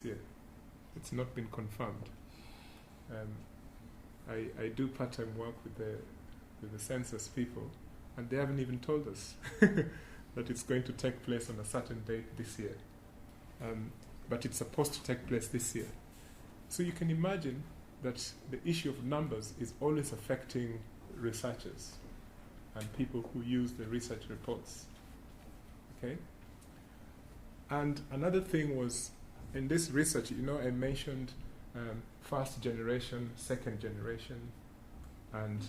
Yeah, it's not been confirmed. Um, I do part-time work with the census people, and they haven't even told us that it's going to take place on a certain date this year. But it's supposed to take place this year. So you can imagine that the issue of numbers is always affecting researchers and people who use the research reports. Okay? And another thing was, in this research, I mentioned first generation, second generation, and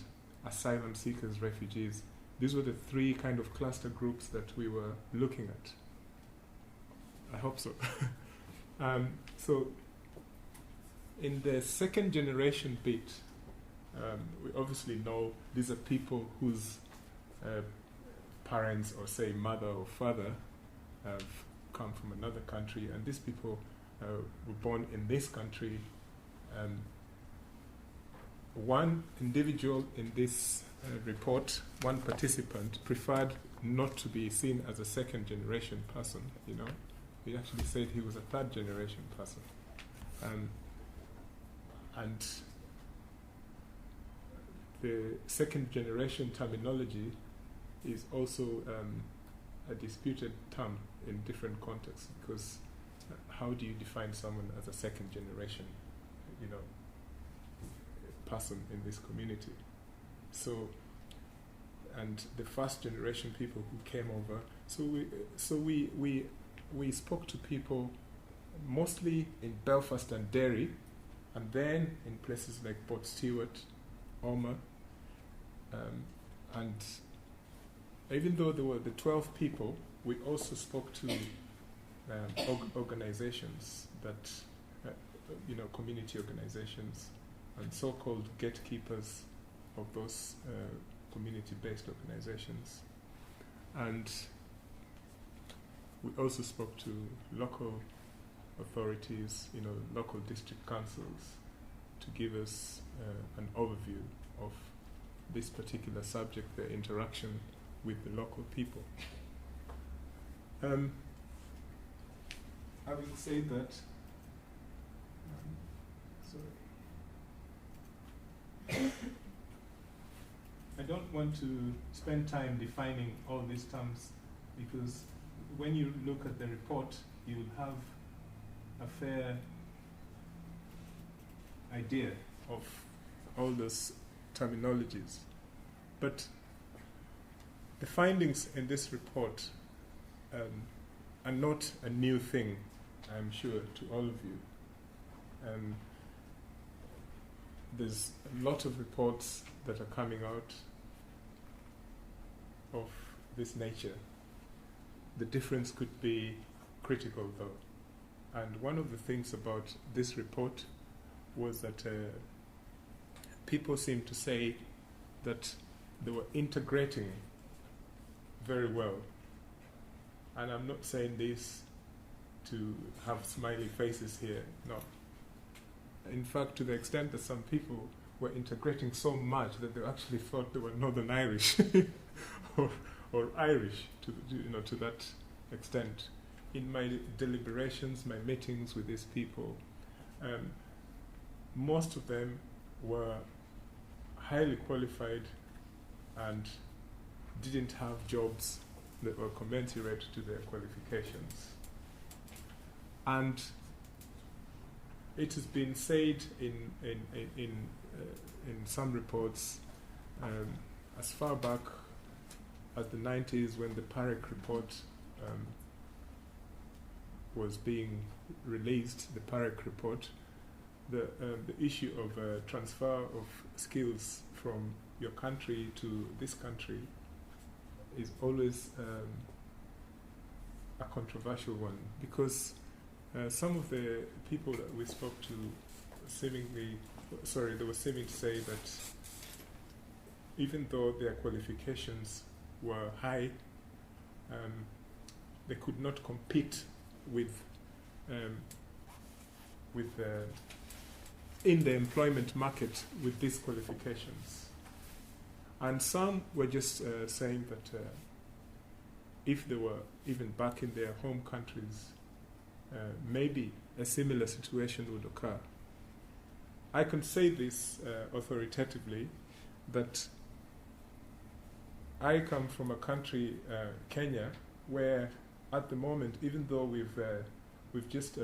asylum seekers, refugees. These were the three kind of cluster groups that we were looking at. I hope so. So in the second generation bit, we obviously know these are people whose parents, or say mother or father, have come from another country, and these people were born in this country. One individual in this report, one participant, preferred not to be seen as a second generation person. He actually said he was a third generation person. And the second generation terminology is also a disputed term in different contexts, because how do you define someone as a second generation, person in this community? So, and the first generation people who came over. So we spoke to people mostly in Belfast and Derry, and then in places like Port Stewart, Omagh, and even though there were the 12 people, we also spoke to organizations that, community organizations, and so-called gatekeepers of those community-based organizations. And we also spoke to local authorities, local district councils, to give us an overview of this particular subject, the interaction with the local people. Having said that, I don't want to spend time defining all these terms, because when you look at the report, you'll have a fair idea of all those terminologies. But the findings in this report are not a new thing, I'm sure, to all of you. There's a lot of reports that are coming out of this nature. The difference could be critical, though. And one of the things about this report was that people seem to say that they were integrating very well. And I'm not saying this to have smiley faces here, no. In fact, to the extent that some people were integrating so much that they actually thought they were Northern Irish or Irish, to that extent. In my deliberations, my meetings with these people, most of them were highly qualified and didn't have jobs that were commensurate to their qualifications. And it has been said in some reports, as far back as the 90s, when the PAREC report was being released, the PAREC report, the issue of transfer of skills from your country to this country is always a controversial one, because some of the people that we spoke to they were seeming to say that even though their qualifications were high, they could not compete in the employment market with these qualifications. And some were just saying that if they were even back in their home countries, maybe a similar situation would occur. I can say this authoritatively, that I come from a country, Kenya, where at the moment, even though we've just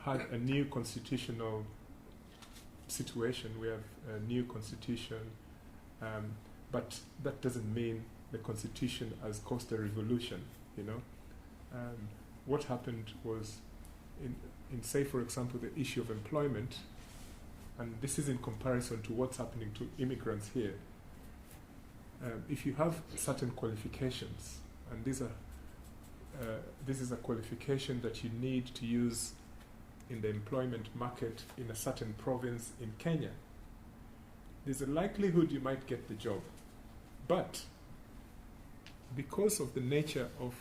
had a new constitutional situation, we have a new constitution, but that doesn't mean the constitution has caused a revolution, you know. What happened was, in say, for example, the issue of employment, and this is in comparison to what's happening to immigrants here. If you have certain qualifications, and this is a qualification that you need to use in the employment market in a certain province in Kenya, there's a likelihood you might get the job. But because of the nature of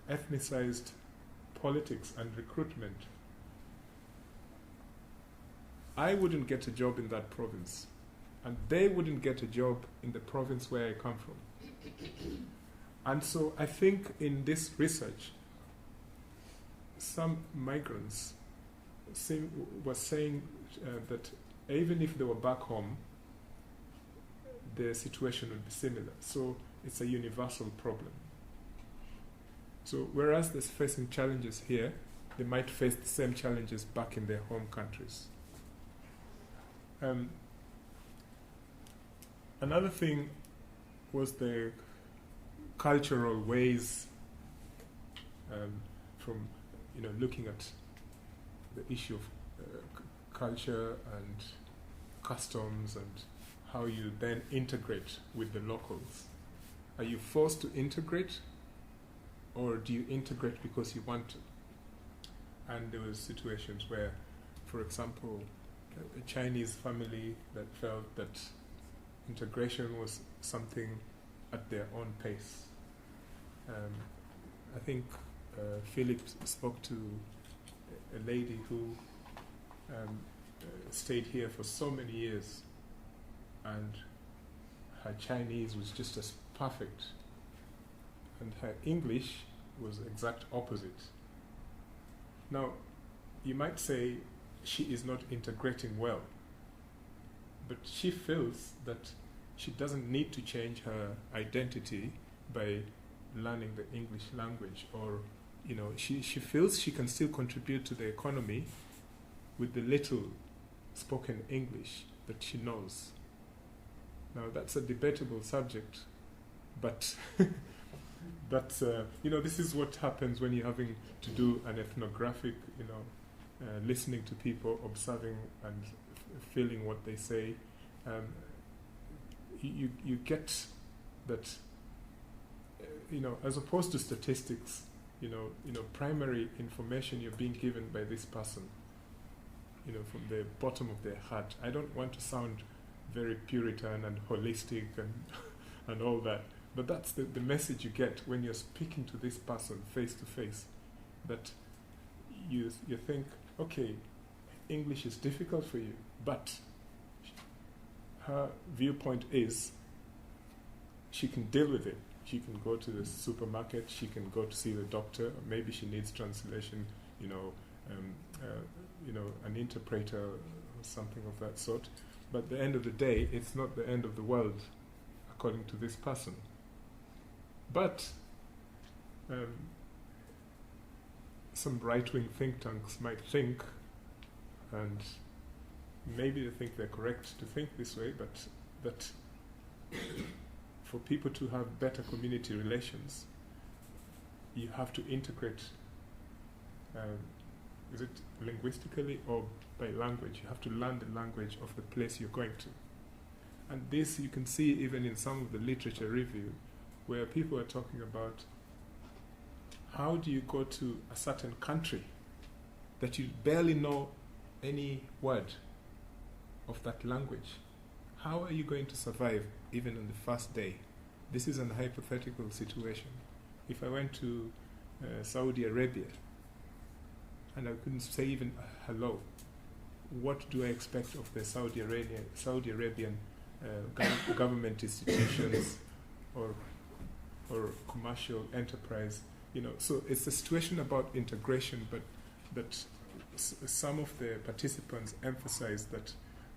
ethnicized politics and recruitment, I wouldn't get a job in that province, and they wouldn't get a job in the province where I come from. And so I think in this research, some migrants were saying that even if they were back home, the situation would be similar. So it's a universal problem. So whereas they're facing challenges here, they might face the same challenges back in their home countries. Another thing was the cultural ways, from looking at the issue of culture and customs and how you then integrate with the locals. Are you forced to integrate, or do you integrate because you want to? And there were situations where, for example, a Chinese family that felt that integration was something at their own pace. I think Philip spoke to a lady who stayed here for so many years, and her Chinese was just as perfect, and her English was the exact opposite. Now, you might say she is not integrating well, but she feels that she doesn't need to change her identity by learning the English language, or she feels she can still contribute to the economy with the little spoken English that she knows. Now that's a debatable subject, but this is what happens when you're having to do an ethnographic, listening to people, observing and feeling what they say. You get that, as opposed to statistics, primary information you're being given by this person, from the bottom of their heart. I don't want to sound very Puritan and holistic and all that, but that's the message you get when you're speaking to this person face to face, that you think, okay, English is difficult for you, but her viewpoint is she can deal with it. She can go to the supermarket, she can go to see the doctor, or maybe she needs translation, an interpreter or something of that sort. But at the end of the day, it's not the end of the world, according to this person. But some right-wing think tanks might think, and maybe they think they're correct to think this way, but that for people to have better community relations, you have to integrate, is it linguistically or by language? You have to learn the language of the place you're going to. And this you can see even in some of the literature review, where people are talking about how do you go to a certain country that you barely know any word of that language. How are you going to survive even on the first day? This is an hypothetical situation. If I went to Saudi Arabia and I couldn't say even hello, what do I expect of the Saudi Arabian government institutions or commercial enterprise So it's a situation about integration, but that some of the participants emphasized that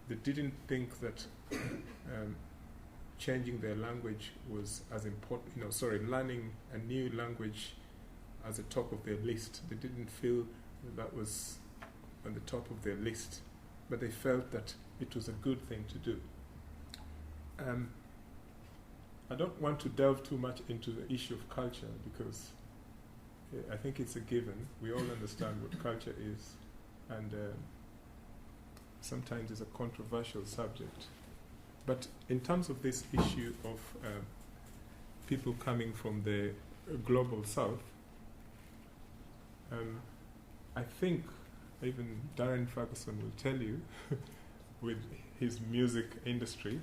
they didn't think that changing their language was as important, learning a new language as the top of their list. They didn't feel that was on the top of their list, but they felt that it was a good thing to do. I don't want to delve too much into the issue of culture because I think it's a given. We all understand what culture is, and sometimes it's a controversial subject. But in terms of this issue of people coming from the global south, I think even Darren Ferguson will tell you, with his music industry,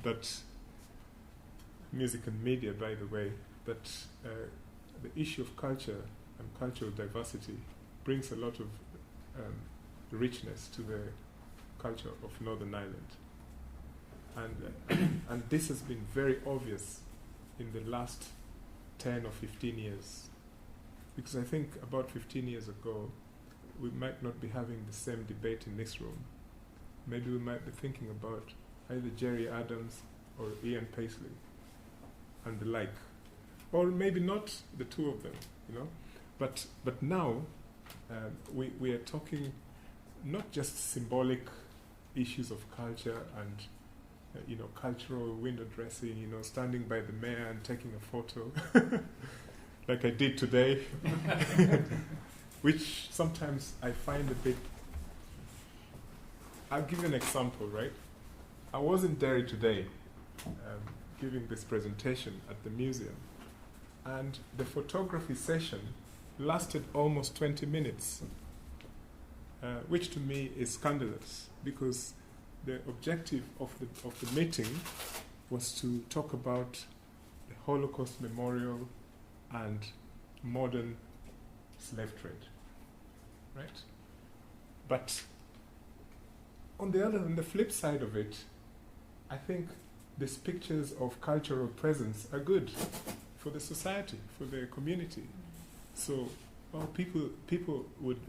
that music and media, by the way, that the issue of culture and cultural diversity brings a lot of richness to the culture of Northern Ireland. And this has been very obvious in the last 10 or 15 years. Because I think about 15 years ago, we might not be having the same debate in this room. Maybe we might be thinking about either Jerry Adams or Ian Paisley and the like. Or maybe not the two of them, But now we are talking not just symbolic issues of culture and cultural window dressing, standing by the mayor and taking a photo, like I did today, which sometimes I find a bit. I'll give you an example, right? I was in Derry today, giving this presentation at the museum, and the photography session lasted almost 20 minutes, which to me is scandalous because the objective of the meeting was to talk about the Holocaust Memorial and modern slave trade, right? But on the flip side of it, I think these pictures of cultural presence are good for the society, for the community. So, people would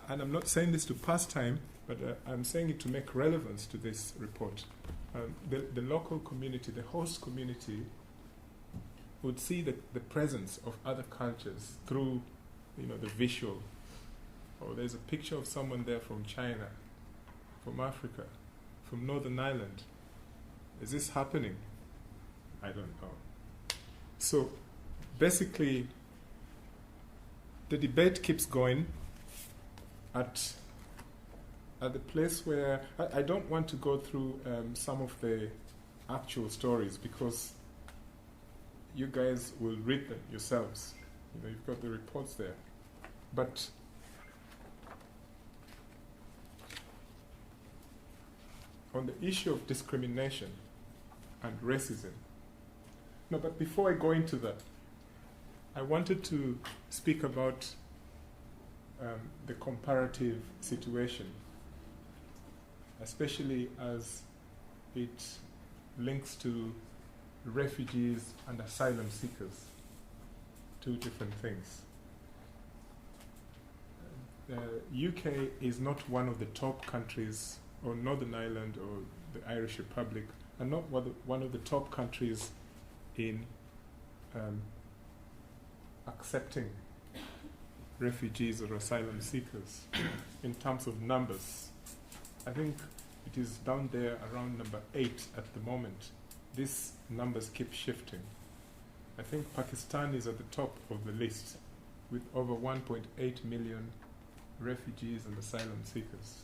and I'm not saying this to pass time, but I'm saying it to make relevance to this report. The local community, the host community, would see the presence of other cultures through, the visual. Oh, there's a picture of someone there from China, from Africa, from Northern Ireland. Is this happening? I don't know. So, basically, the debate keeps going at the place where I don't want to go through some of the actual stories because you guys will read them yourselves. You've got the reports there. But on the issue of discrimination and racism. No, but before I go into that, I wanted to speak about the comparative situation, especially as it links to refugees and asylum seekers, two different things. The UK is not one of the top countries, or Northern Ireland or the Irish Republic, are not one of the top countries in accepting refugees or asylum seekers in terms of numbers. I think it is down there around number 8 at the moment. These numbers keep shifting. I think Pakistan is at the top of the list with over 1.8 million refugees and asylum seekers.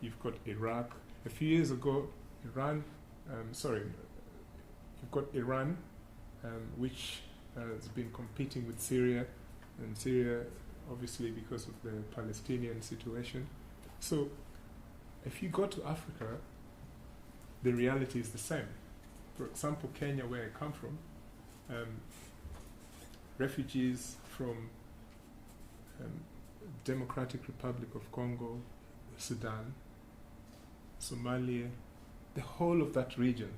You've got Iraq. A few years ago, you've got Iran, which has been competing with Syria, and Syria, obviously, because of the Palestinian situation. So, if you go to Africa, the reality is the same. For example, Kenya, where I come from, refugees from Democratic Republic of Congo, Sudan, Somalia, the whole of that region